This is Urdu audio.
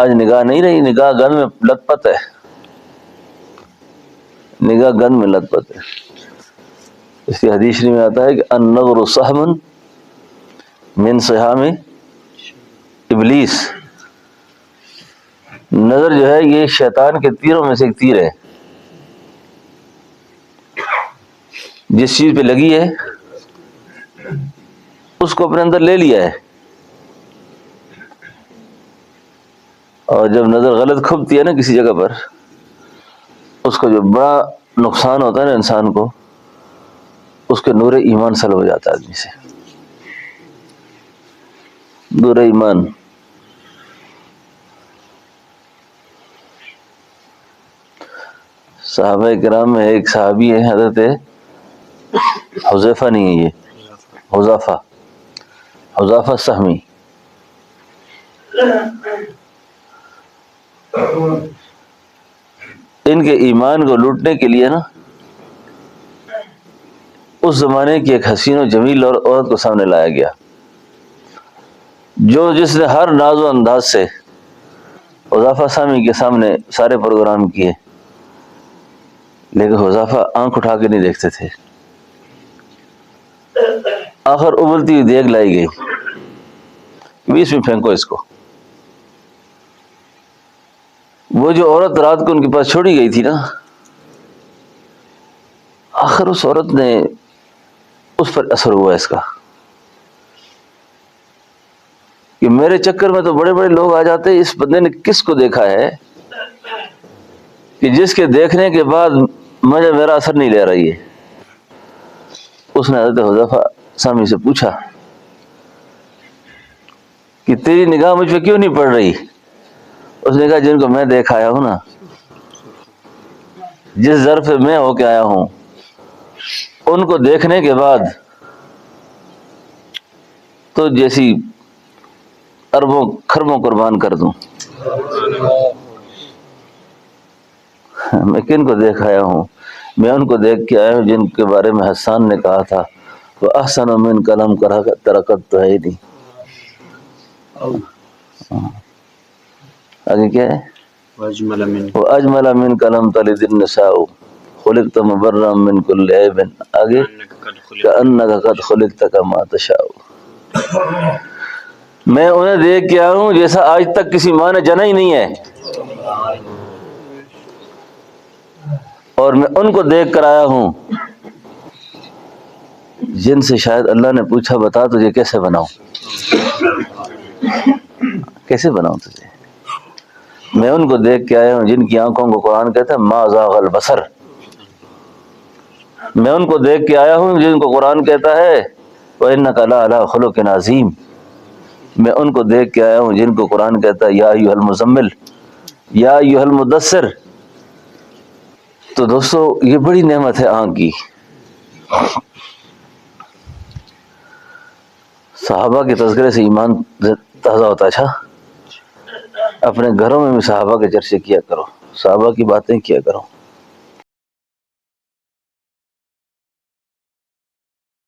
آج نگاہ نہیں رہی، نگاہ گن میں لت پت ہے، نگاہ گن میں لت پت ہے۔ اس کی حدیث میں آتا ہے کہ النظر سہم من سہام ابلیس، نظر جو ہے یہ شیطان کے تیروں میں سے ایک تیر ہے، جس چیز پہ لگی ہے اس کو اپنے اندر لے لیا ہے، اور جب نظر غلط کھپتی ہے نا کسی جگہ پر، اس کا جو بڑا نقصان ہوتا ہے نا انسان کو، اس کے نور ایمان سلب ہو جاتا ہے آدمی سے، نور ایمان۔ صحابہ کرام میں ایک صحابی ہے حضرت حذیفہ، نہیں ہے یہ حذیفہ سہمی، ان کے ایمان کو لوٹنے کے لیے نا اس زمانے کی ایک حسین و جمیل اور عورت کو سامنے لایا گیا، جس نے ہر ناز و انداز سے حذیفہ سہمی کے سامنے سارے پروگرام کیے، لیکن حذیفہ آنکھ اٹھا کے نہیں دیکھتے تھے۔ آخر ابلتی ہوئی دیگ لائی گئی، بیچ میں پھینکو اس کو۔ وہ جو عورت رات کو ان کے پاس چھوڑی گئی تھی نا، آخر اس عورت نے، اس پر اثر ہوا اس کا کہ میرے چکر میں تو بڑے بڑے لوگ آ جاتے، اس بندے نے کس کو دیکھا ہے کہ جس کے دیکھنے کے بعد مجھے میرا اثر نہیں لے رہی ہے۔ اس نے حضرت حذیفہ سامی سے پوچھا کہ تیری نگاہ مجھ پہ کیوں نہیں پڑ رہی؟ اس نے کہا جن کو میں دیکھ آیا ہوں نا، جس ظرف میں ہو کے آیا ہوں، ان کو دیکھنے کے بعد تو جیسی اربوں خربوں قربان کر دوں۔ میں کن کو دیکھ آیا ہوں؟ میں ان کو دیکھ کے آیا ہوں جن کے بارے میں حسان نے کہا تھا وہ احسن من کلم ترکت تو ہے ہی نہیں۔ آگے کیا ہے؟ وہ اجمل من کلم تلد النساء خلقت مبرا من کل عیب، آگے کأنک قد خلقت کما تشاء۔ میں انہیں دیکھ کے آیا ہوں جیسا آج تک کسی ماں نے جنا ہی نہیں ہے، اور میں ان کو دیکھ کر آیا ہوں جن سے شاید اللہ نے پوچھا بتا تجھے کیسے بناؤں، کیسے بناؤں تجھے۔ میں ان کو دیکھ کے آیا ہوں جن کی آنکھوں کو قرآن کہتا ہے ما زاغ البصر۔ میں ان کو دیکھ کے آیا ہوں جن کو قرآن کہتا ہے وَإِنَّكَ لَعَلَىٰ خُلُقٍ عَظِيمٍ۔ میں ان کو دیکھ کے آیا ہوں جن کو قرآن کہتا ہے یا ایھا المزمل یا ایھا المدثر۔ تو دوستو یہ بڑی نعمت ہے آنکھ کی۔ صحابہ کے تذکرے سے ایمان تازہ ہوتا ہے۔ اچھا اپنے گھروں میں بھی صحابہ کے چرچے کیا کرو، صحابہ کی باتیں کیا کرو۔